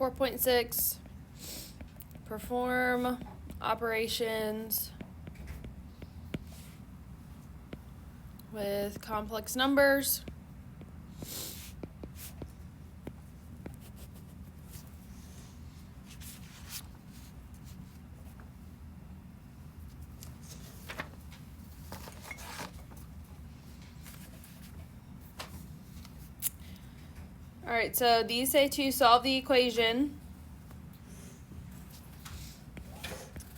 4.6, perform operations with complex numbers. All right, so these say to solve the equation.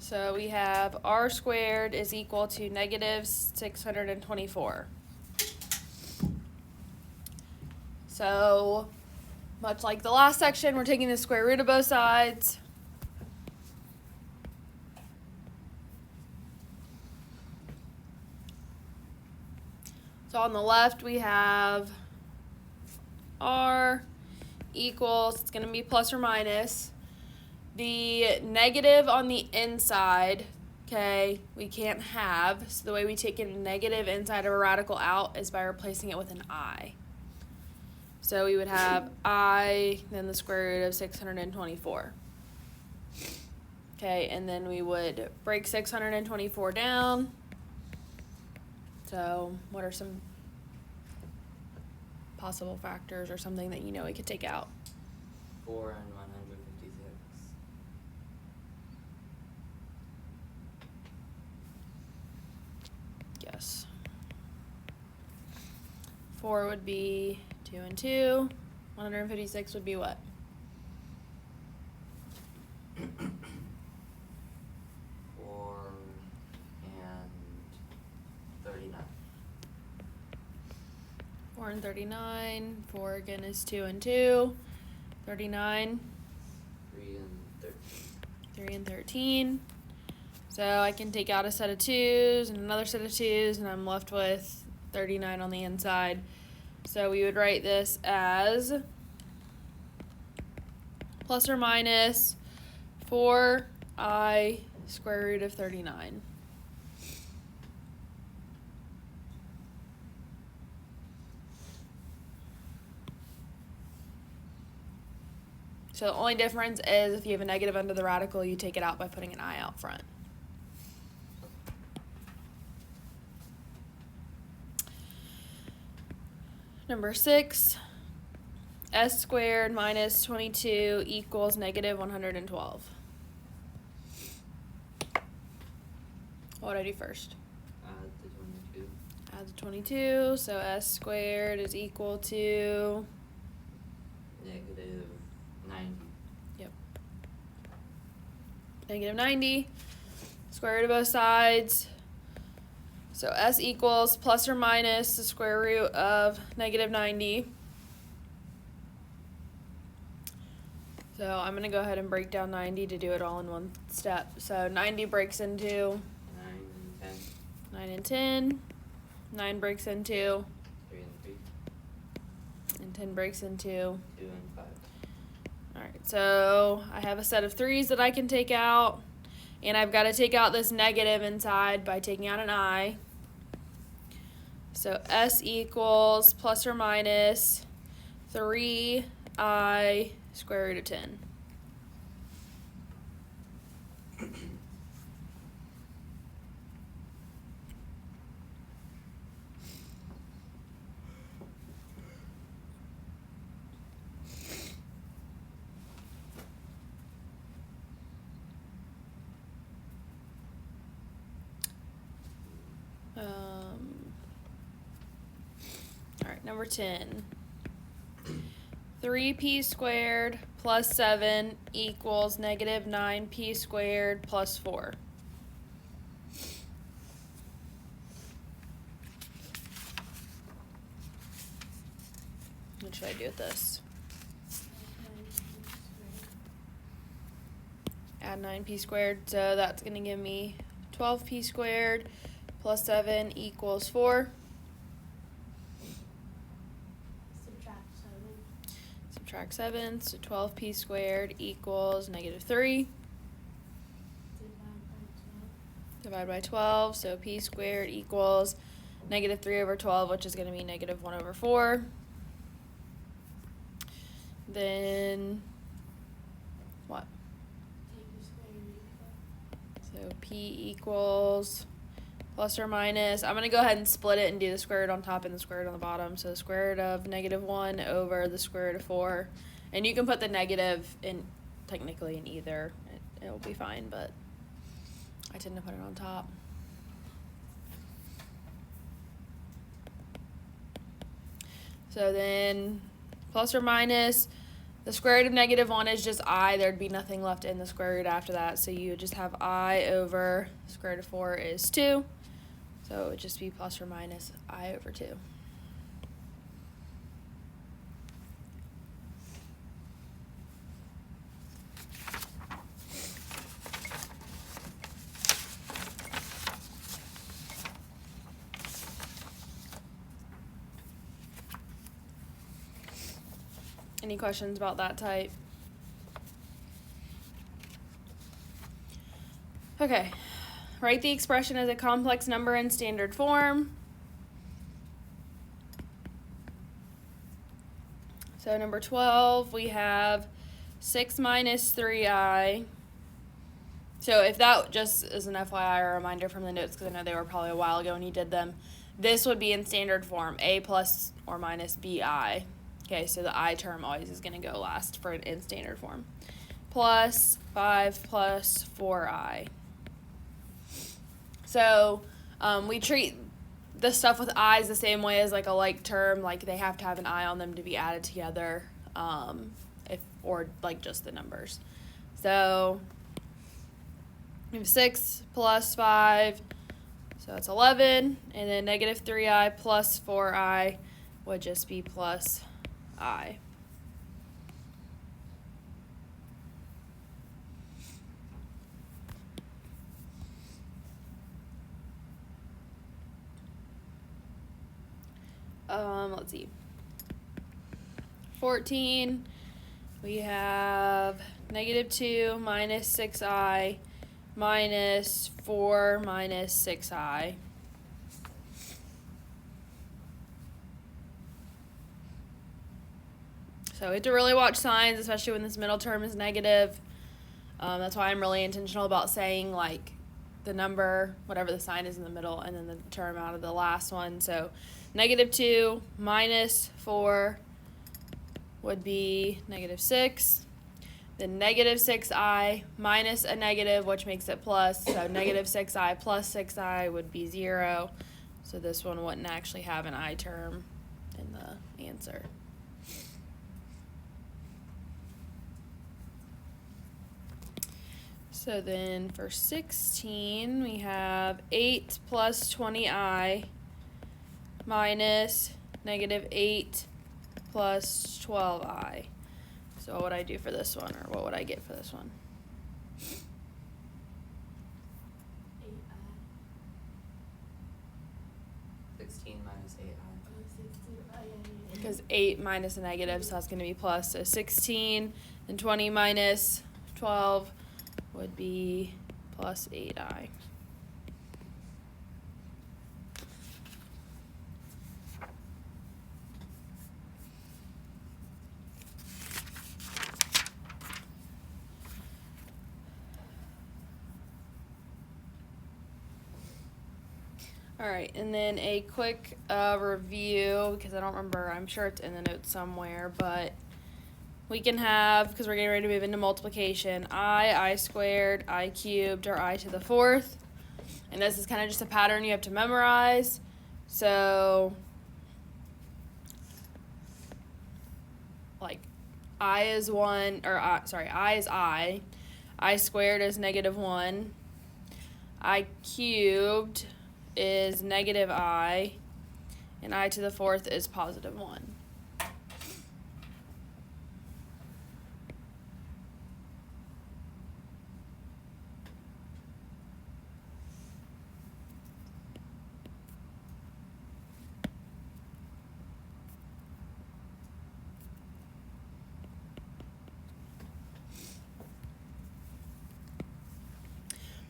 So we have r squared is equal to negative 624. So much like the last section, we're taking the square root of both sides. So on the left we have r equals, it's going to be plus or minus. The negative on the inside, okay, we can't have. So the way we take a negative inside of a radical out is by replacing it with an I. So we would have I, then the square root of 624. Okay, and then we would break 624 down. So what are some possible factors or something that you know we could take out? 4 and 156. Yes. 4 would be 2 and 2. 156 would be what? 4 and 39. 4 and 39. 4 again is 2 and 2. 39. 3 and 13. 3 and 13. So I can take out a set of 2's and another set of 2's, and I'm left with 39 on the inside. So we would write this as plus or minus 4i square root of 39. So the only difference is if you have a negative under the radical, you take it out by putting an I out front. Number 6, s squared minus 22 equals negative 112. What do I do first? Add the 22. Add the 22, so s squared is equal to Negative 90. Yep. Negative 90. Square root of both sides. So s equals plus or minus the square root of negative 90. So I'm going to go ahead and break down 90 to do it all in one step. So 90 breaks into 9 and 10. 9 breaks into 3 and 3. and 10 breaks into 2 and 5. Alright, so I have a set of 3's that I can take out, and I've got to take out this negative inside by taking out an I. So s equals plus or minus 3i square root of 10. Alright, number 10. 3p squared plus 7 equals negative 9p squared plus 4. What should I do with this? Add 9p squared, so that's going to give me 12p squared plus 7 equals 4. Subtract 7, so 12p squared equals negative 3. Divide by 12, so p squared equals negative 3 over 12, which is going to be negative 1 over 4. Then P equals plus or minus, I'm going to go ahead and split it and do the square root on top and the square root on the bottom. So the square root of -1 over the square root of 4. And you can put the negative in technically in either. It will be fine, but I tend to put it on top. So then plus or minus, the square root of -1 is just I. There'd be nothing left in the square root after that. So you would just have I over square root of 4 is 2. So it would just be plus or minus I over 2. Any questions about that type? Okay, write the expression as a complex number in standard form. So number 12, we have 6 minus 3i. So if that just is an FYI or a reminder from the notes, because I know they were probably a while ago when you did them, this would be in standard form, a plus or minus bi. Okay, so the I term always is going to go last for in standard form. Plus 5 plus 4i. So we treat the stuff with i's the same way as like a like term, like they have to have an I on them to be added together, or like just the numbers. So we have 6 plus 5, so that's 11, and then negative 3i plus 4i would just be plus I. Let's see. 14, we have -2 minus 6i minus 4 minus 6i. So we have to really watch signs, especially when this middle term is negative. That's why I'm really intentional about saying like the number, whatever the sign is in the middle, and then the term out of the last one. So -2 minus 4 would be -6. Then -6i minus a negative, which makes it plus. So -6i plus 6i would be 0. So this one wouldn't actually have an I term in the answer. So then for 16, we have 8 plus 20i minus -8 plus 12i. So what would I do for this one, or what would I get for this one? 16 minus 8i. Because 8 minus a negative, so that's going to be plus. So 16 and 20 minus 12 would be plus 8i. All right, and then a quick review, because I don't remember, I'm sure it's in the notes somewhere, but we can have, because we're getting ready to move into multiplication, I squared, I cubed, or I to the 4th. And this is kind of just a pattern you have to memorize. So, like, I is I squared is -1, I cubed is -I, and I to the 4th is +1.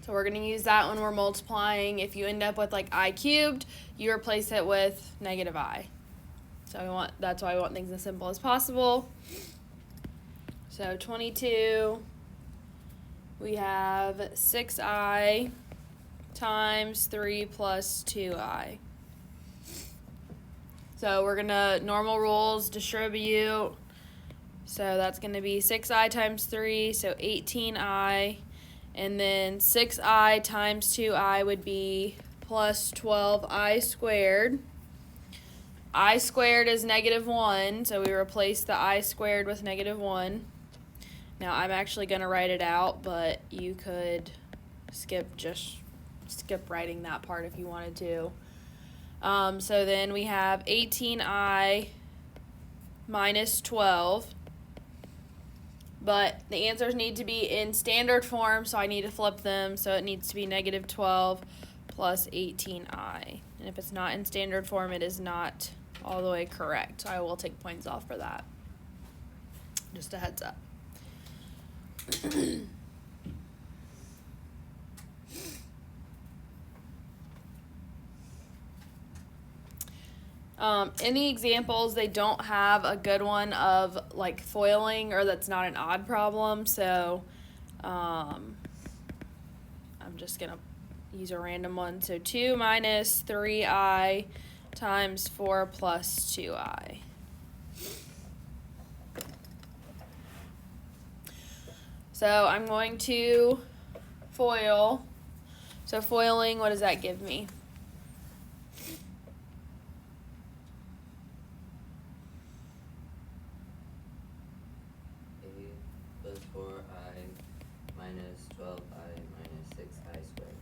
So we're going to use that when we're multiplying. If you end up with like I cubed, you replace it with -I. So that's why we want things as simple as possible. So 22 we have 6i times 3 plus 2i. So we're going to normal rules distribute. So that's going to be 6i times 3, so 18i. And then 6i times 2i would be plus 12i squared. I squared is -1, so we replace the I squared with -1. Now I'm actually going to write it out, but you could skip writing that part if you wanted to. So then we have 18i minus 12. But the answers need to be in standard form, so I need to flip them. So it needs to be -12 plus 18i. And if it's not in standard form, it is not all the way correct. I will take points off for that. Just a heads up. In the examples, they don't have a good one of like foiling, or that's not an odd problem, so I'm just going to use a random one. So 2 minus 3i times 4 plus 2i. So I'm going to FOIL. So foiling, what does that give me? Plus 4i minus 12i minus 6i squared.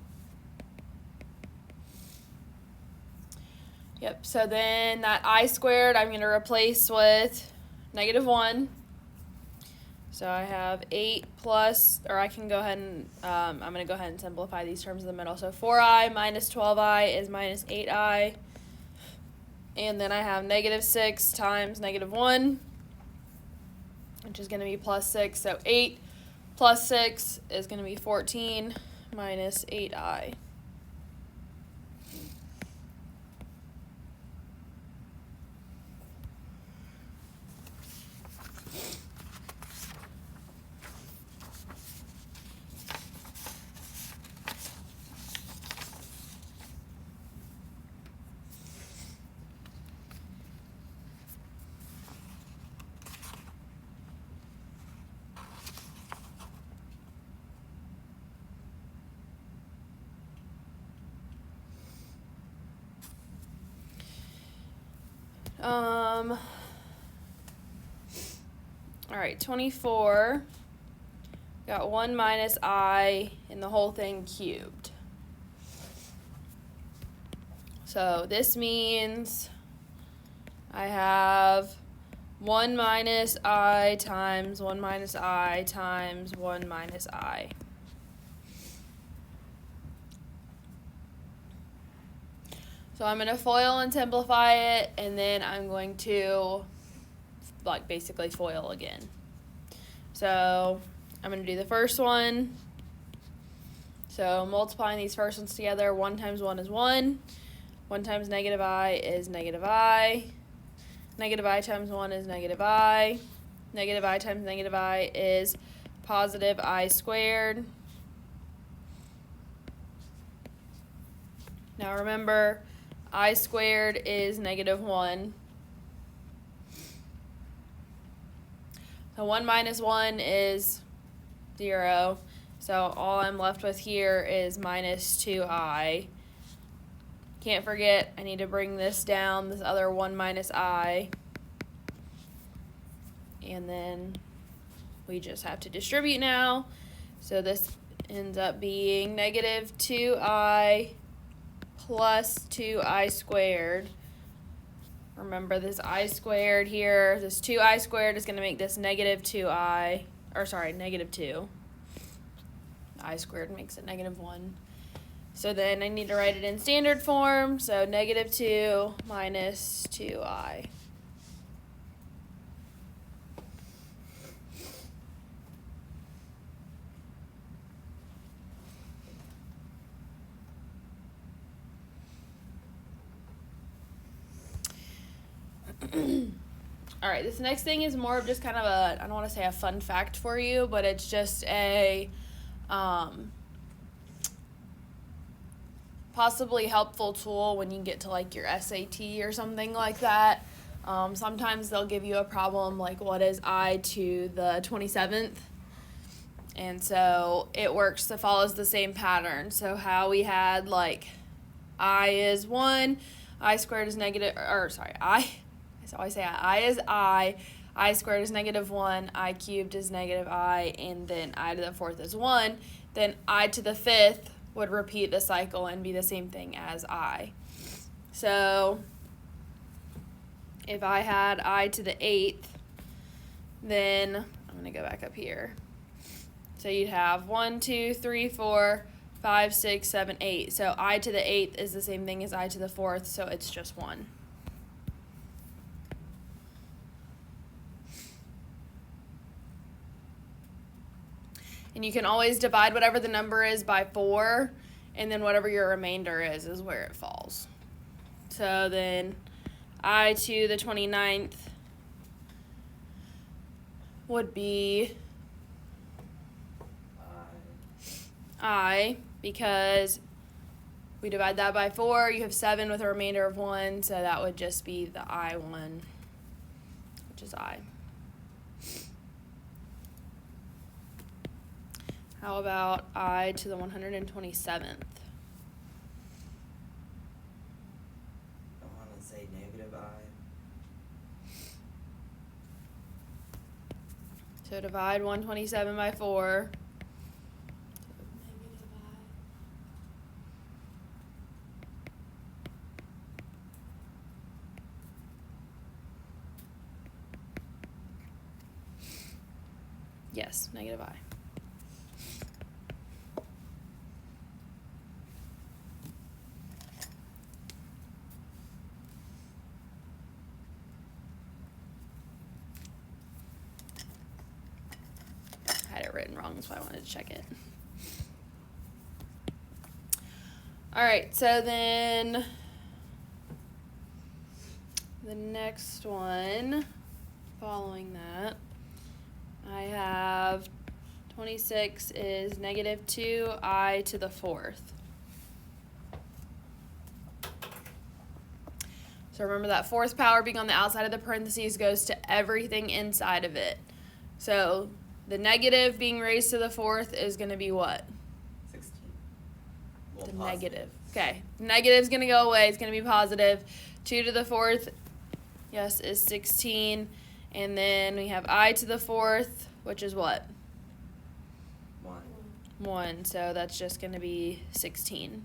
Yep, so then that I squared I'm going to replace with -1. So I have 8 plus, or I can go ahead and, I'm going to go ahead and simplify these terms in the middle. So 4i minus 12i is minus 8i. And then I have -6 times -1, which is going to be plus 6. So 8 plus 6 is going to be 14 minus 8i. All right, 24. Got 1 minus I and the whole thing cubed. So this means I have 1 minus I times 1 minus I times 1 minus I. So I'm going to FOIL and simplify it, and then I'm going to basically FOIL again. So I'm going to do the first one. So multiplying these first ones together, 1 times 1 is 1. 1 times -I is -I. -I times 1 is -I. -I times -I is positive I squared. Now remember, I squared is -1. So 1 minus 1 is 0. So all I'm left with here is minus 2i. Can't forget, I need to bring this down, this other 1 minus I. And then we just have to distribute now. So this ends up being -2i plus 2i squared. Remember this I squared here, this 2i squared is going to make this -2i, or sorry, -2. I squared makes it -1. So then I need to write it in standard form, so -2 minus 2i. All right, this next thing is more of just kind of a, I don't want to say a fun fact for you, but it's just a Possibly helpful tool when you get to like your SAT or something like that. Sometimes they'll give you a problem like what is I to the 27th? And so it follows the same pattern. So how we had like I is 1, I squared is negative, or sorry, I always say I is I squared is -1, I cubed is -I, and then I to the 4th is 1. Then I to the 5th would repeat the cycle and be the same thing as I. So if I had I to the 8th, then I'm going to go back up here. So you'd have 1, 2, 3, 4, 5, 6, 7, 8. So I to the 8th is the same thing as I to the 4th, so it's just 1. And you can always divide whatever the number is by 4, and then whatever your remainder is where it falls. So then I to the 29th would be I, because we divide that by 4, you have 7 with a remainder of 1, so that would just be the I1, which is I. How about I to the 127th? I want to say -I. So divide 127 by 4. Yes, -I. I had it written wrong, that's why I wanted to check it. All right, so then the next one, following that, I have 26 is -2 I to the 4th. So remember that 4th power being on the outside of the parentheses goes to everything inside of it. So the negative being raised to the 4th is going to be what? 16. The Positive. negative. Okay. Negative's going to go away. It's going to be positive. 2 to the 4th, yes, is 16. And then we have I to the 4th, which is what? 1. 1. So that's just going to be 16.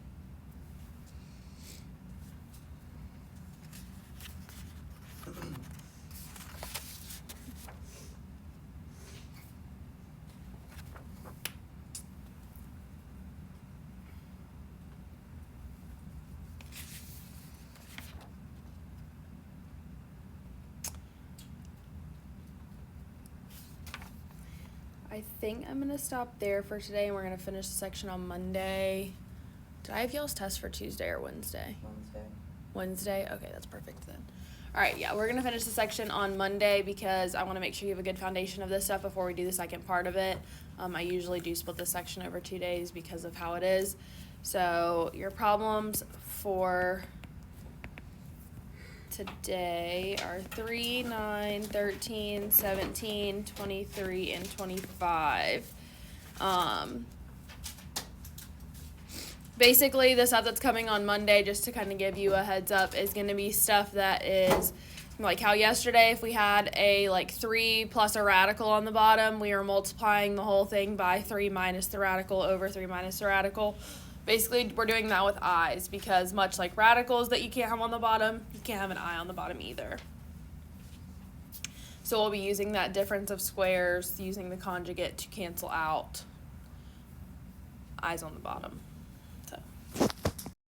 I think I'm going to stop there for today, and we're going to finish the section on Monday. Did I have y'all's test for Tuesday or Wednesday? Wednesday? Okay, that's perfect then. All right, yeah, we're going to finish the section on Monday because I want to make sure you have a good foundation of this stuff before we do the second part of it. I usually do split the section over 2 days because of how it is. So your problems for today are 3, 9, 13, 17, 23, and 25. Basically, the stuff that's coming on Monday, just to kind of give you a heads up, is going to be stuff that is like how yesterday, if we had a 3 plus a radical on the bottom, we were multiplying the whole thing by 3 minus the radical over 3 minus the radical. Basically, we're doing that with i's because much like radicals that you can't have on the bottom, you can't have an I on the bottom either. So we'll be using that difference of squares, using the conjugate to cancel out i's on the bottom.